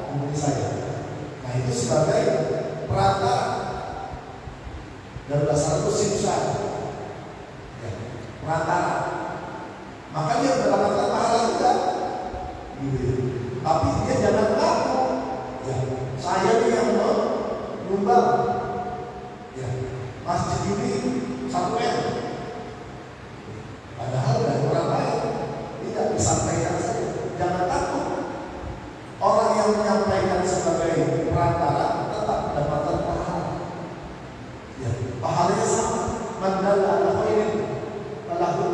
hubungi saya. Nah itu sebagai perantara dan dasar itu simsah, ya, perantara. Maka dia mendapatkan pahala juga, gitu. Tapi dia jangan mengaku, ya, saya ini yang menyumbang, ya, masjid ini 1 M. Padahal dari orang lain tidak disampaikan saja. Jangan takut. Orang yang menyampaikan sebagai perantara tetap mendapatkan pahala. Ya, pahalanya sama. Mandala khairin falahu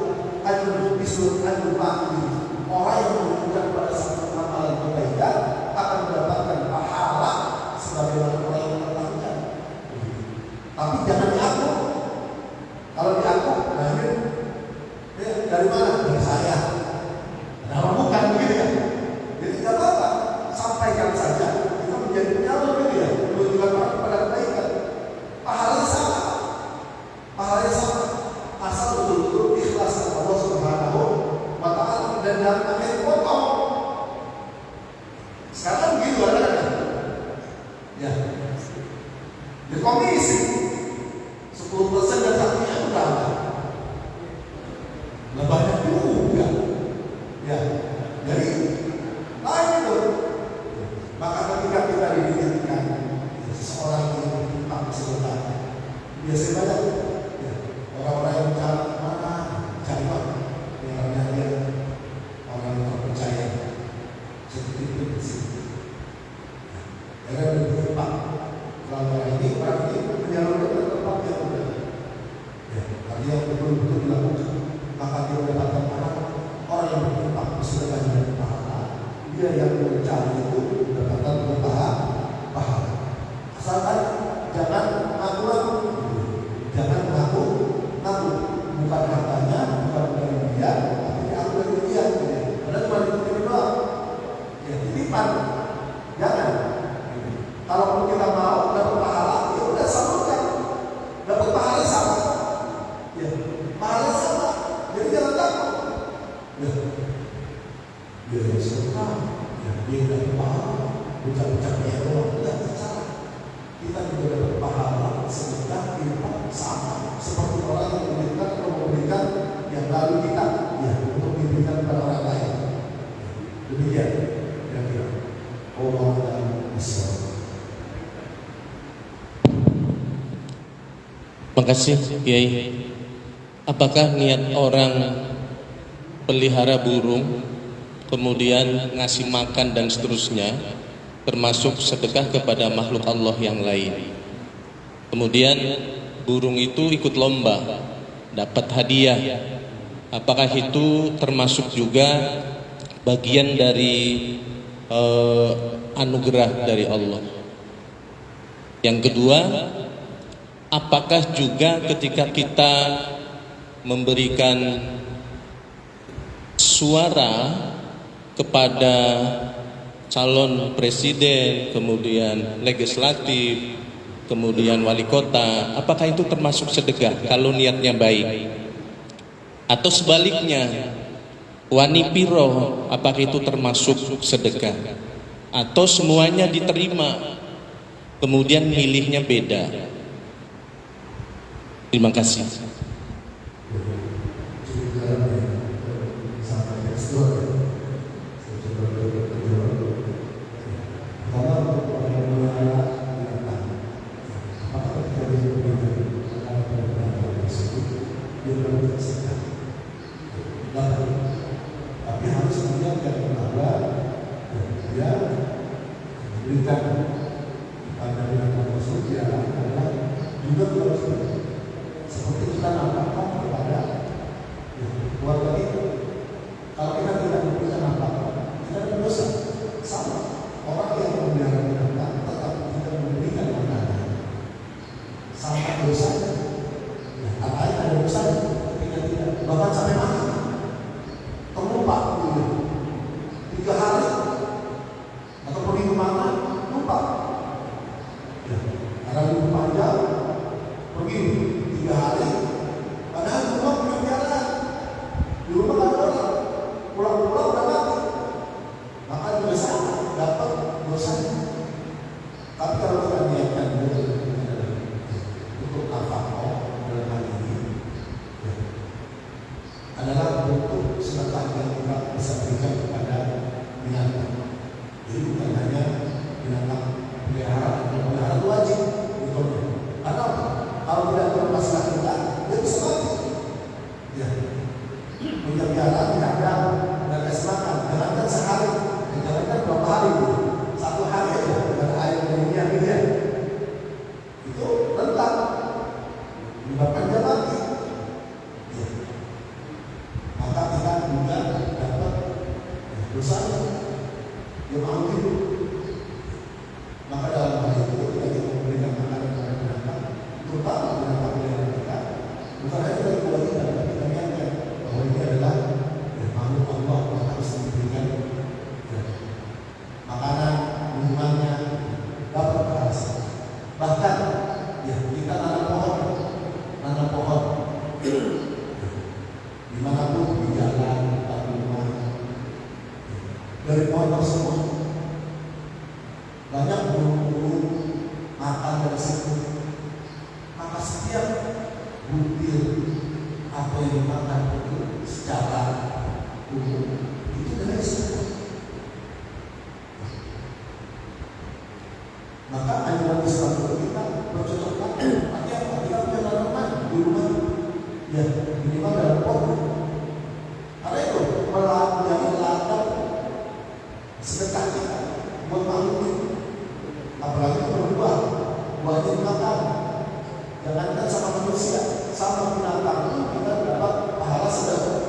ajrun mislu ajri fa'il. Orang yang menunjukkan pada satu amalan kebaikan akan mendapatkan pahala Di komisi 10% dan satunya udah nggak banyak juga. Ya, jadi lain itu. Maka ketika kita dididik seseorang yang tentang keseluruhan, biasanya banyak ya, orang-orang yang cari mana, cari apa, yang dia orang yang terpercaya, seperti itu di sini. Karena lebih cepat. Kalau ini berarti menyalurkan ke tempat yang benar. Ya, artinya yang betul-betul dilakukan, maka dia mendapatkan orang yang bertempat bersedekah dengan pahala. Dia yang mencari itu mendapatkan pahala. Asalkan jangan ngaku-ngaku, jangan ngaku-ngaku, bukan hartanya, bukan dari dia, tapi aku dari dia. Karena cuma dititipin doang. Ya, titipan, jangan. Kalau kita mau dapat pahala, ya udah salurkan. Dapat pahala sama, ya pahala sama. Jadi jangan takut. Ya, dia suka, ya dia dapat pahala, ucap-ucapnya doang, tidak salah. Kita juga dapat pahala sedekah infak sama seperti orang yang memberikan atau memberikan yang lalu kita, ya untuk diberikan kepada orang lain. Demikian kira-kira. Allah bisa. Makasih Kiai. Apakah niat orang pelihara burung kemudian ngasih makan dan seterusnya termasuk sedekah kepada makhluk Allah yang lain? Kemudian burung itu ikut lomba, dapat hadiah. Apakah itu termasuk juga bagian dari anugerah dari Allah? Yang kedua, apakah juga ketika kita memberikan suara kepada calon presiden, kemudian legislatif, kemudian wali kota, apakah itu termasuk sedekah kalau niatnya baik? Atau sebaliknya, wani piro, apakah itu termasuk sedekah? Atau semuanya diterima, kemudian milihnya beda? Terima kasih. Tapi harus mengingatkan bahwa dia berikan pada binatang tersebut dia adalah juga harus seperti kita nampakkan kepada keluarga itu. Kalau kita tidak memberikan apa-apa, kita ada dosa. Sama orang yang memelihara binatang tetap tidak memberikan makanan, sama dosanya. Apa yang ada dosanya ketika tidak, bahkan sampai mati. Terlupa gitu. 3 hari atau pergi kemana lupa. Ya, karena libur panjang pergi 3 hari, padahal di rumah punya piaraan, di rumah ada orang, pulang-pulang udah mati, maka juga sama dapat dosanya. Tapi kalau kita niatkan untuk apa dalam hal ini, ya, adalah bentuk sedekah yang kita bisa berikan kepada binatang. Jadi bukan hanya binatang peliharaan, peliharaan itu wajib betulnya. Karena kalau tidak bermasalah kita, dia bisa mati. Ya, punya piaraan tidak ada dan kasih makan. Jangankan sehari, jangankan berapa hari, 1 hari aja dengan air minyak dia itu rentan, menyebabkan dia mati. Ya. Maka kita juga dapat dosanya. butir apa yang dimakan itu secara umum itu adalah sedekah. Maka anjuran Islam untuk kita bercocok tanam. Artinya apa? Kita punya tanaman di rumah, ya minimal dalam pot. Karena itu menjadi ladang sedekah kita buat makhluk itu. Apalagi berbuah, buahnya dimakan. Jangankan sama manusia, sama binatang pun kita dapat pahala sedekah.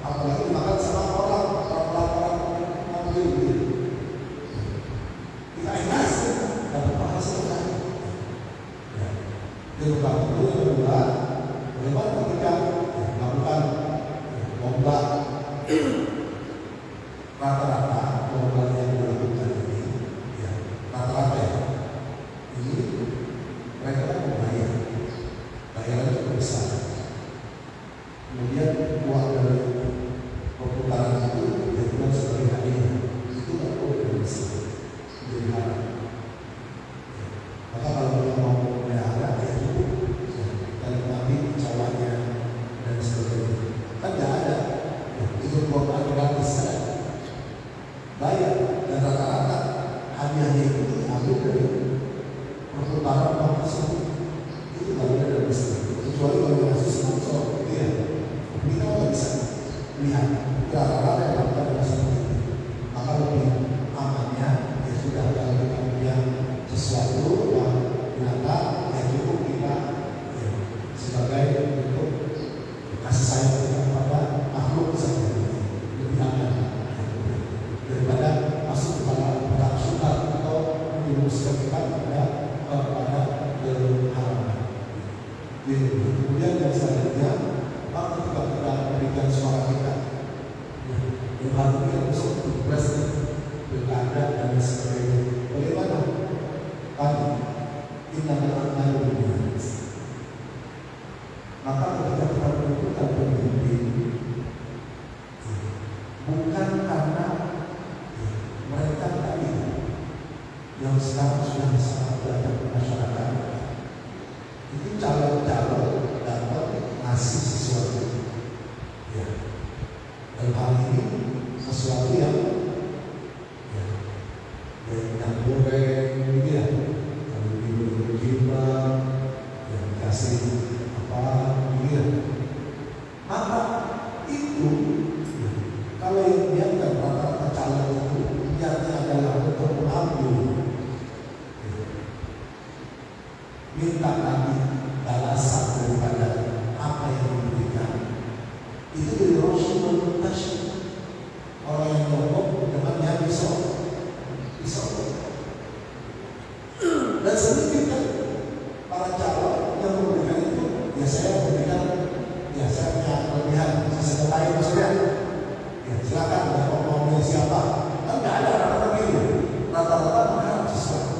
Apalagi dimakan sama orang gitu. Kita ikhlas dapat pahala sedekah. Itu yang kedua, bagaimana ketika melakukan lomba rata-rata lomba yang dilakukan ini, ya rata-rata ya, ini mereka kan membayar, bayaran cukup besar. Kemudian uang dari perputaran itu dijadikan sebagai hadiah, itu nggak boleh bisa jadi haram. Maka kalau kita mau melihara ya cukup, dan nanti cawanya dan sebagainya. Kan nggak ada, itu bukan gratis kan? Bayar dan rata-rata hadiahnya itu diambil dari perputaran uang tersebut. Itu nggak ada dari besar. Kecuali kalau masih sponsor, gitu ya. Kita nggak bisa lihat rata-rata yang dapat dari seperti itu. Maka lebih amannya ya sudah kalau kita punya sesuatu yang nyata ya cukup kita ya, sebagai bentuk kasih sayang kita kepada makhluk saja, lebih aman daripada masuk kepada perang syukur atau menjerumuskan kita kepada harapan. Kemudian yang selanjutnya, ketika kita memberikan suara kita, yang baru kita masuk ke presiden, pilkada dan sebagainya. Bagaimana? Tadi, kita melakukan dunia. Maka ketika kita menentukan pemimpin, bukan karena mereka tadi yang sekarang sudah sangat banyak masyarakat, itu calon-calon dapat ngasih sesuatu, ya. Dalam hal ini sesuatu yang ya, yang goreng, gitu ya, kalau diberi jimbang, yang dikasih apa, gitu ya. Maka itu, ya, kalau yang dianggap rata-rata calon itu niatnya adalah untuk mengambil, ya, minta lagi balasan daripada apa yang diberikan. Itu dari Rasulullah Tasyid, orang yang ngomong dengan yang bisa. Dan sedikit para calon yang memberikan itu, ya saya memberikan, ya saya punya kelebihan, saya tahu maksudnya. Ya silakan, mau siapa? Kan nggak ada rata-rata begitu, rata-rata mengharap sesuatu.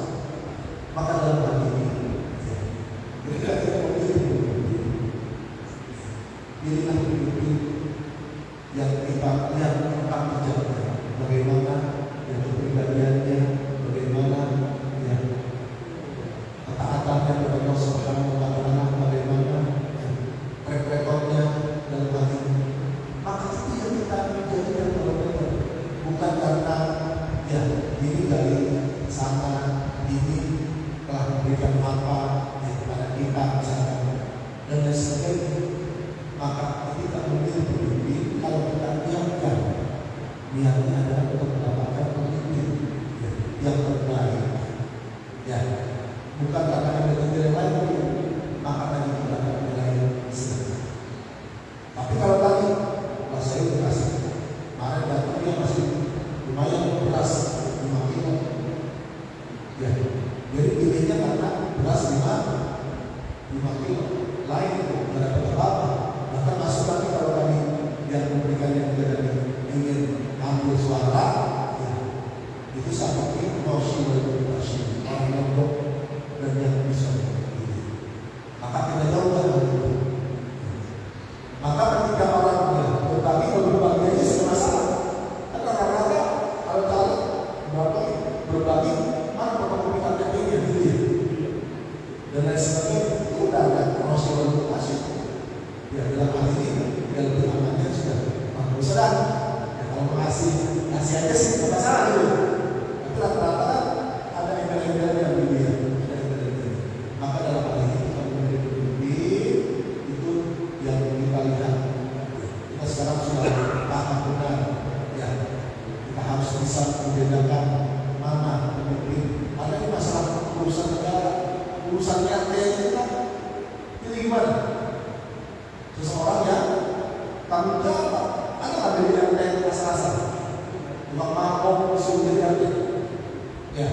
Maka dalam hal ini, ya, ketika kita memilih pemimpin, pilihlah pemimpin yang kita lihat tentang bijaknya, bagaimana yang kepribadiannya, bagaimana ya ketaatannya kepada Allah Subhanahu wa Ta'ala, bagaimana track recordnya dalam hal ini. Maka itu yang kita jadikan pemimpin, bukan karena ya ini dari sana, ini telah memberikan apa ya, kepada kita misalkan dan lain sebagainya. Maka kita memilih pemimpin kalau kita niatkan niatnya adalah untuk mendapatkan pemimpin ya, yang terbaik, ya bukan karena ada nilai lain, maka tadi kita akan nilai sedekah. Tapi kalau tadi pas saya dikasih kemarin datang dia masih lumayan beras 5 kilo, ya jadi pilihnya karena beras 5 kilo lain tidak dapat apa-apa. Bahkan masuk lagi kalau kami yang memberikannya juga dari ingin ambil suara, ya, itu sama seperti orang yang lombok dan yang bisa. Maka kita jauhkan hal itu. Maka ketika orang berbagi aja tidak masalah. Kan rata-rata kalau tahu berbagi mana pemikirannya ini dan lain sebagainya itu udah ada Rasulullah urusan negara, urusan RT itu kan, ini gimana? Seseorang yang tanggung jawab, ada nggak dari RT yang rasa-rasa? Tukang mabok disuruh jadi RT, ya,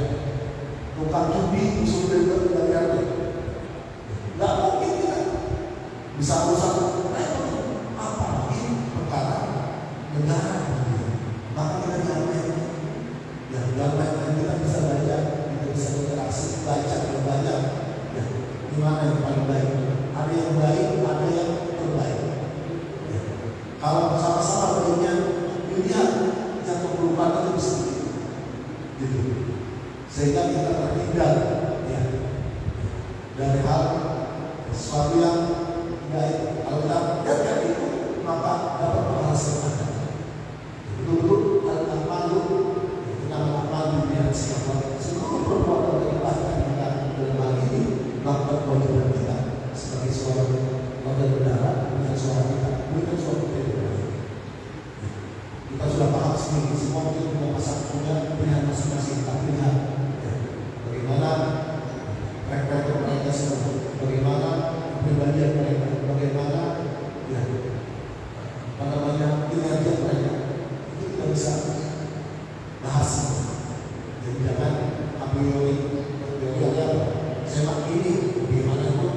tukang judi disuruh jadi RT, nggak mungkin kan? Bisa urusan apa ini perkara negara, maka kita jangan ya jangan kita bisa baca, kita bisa berinteraksi, baca yang banyak, ya gimana yang paling baik? Ada yang baik, ada yang terbaik. Ya. Kalau sama-sama baiknya, dilihat jatuh pelukan itu bisa gitu, sehingga kita terhindar ya dari hal sesuatu yang baik. Kalau kita lihat itu, maka dapat menghasilkan. Betul-betul al-malu, kita mengamalkan dengan sikap seluruh perbuatan kebaikan kita dalam hal ini, melakukan kewajiban kita sebagai seorang warga negara dengan suara kita, bukan suara kita. Kita sudah paham sendiri, semua itu punya punya pilihan masing-masing. Tapi lihat ya, bagaimana track-record mereka semua, bagaimana kepribadian mereka, bagaimana ya kinerja mereka, itu kita bisa bahas. Jadi jangan a priori saya pakai ini, bagaimana itu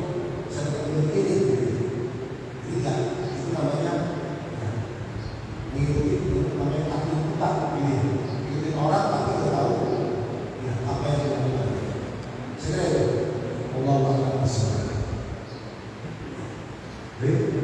saya pakai ini. Jadi kan itu namanya mengikuti, itu namanya aktivitas pilih, ikutin orang tapi tidak tahu ya apa yang kita lakukan. Saya kira itu Allah akan bersuara. Kita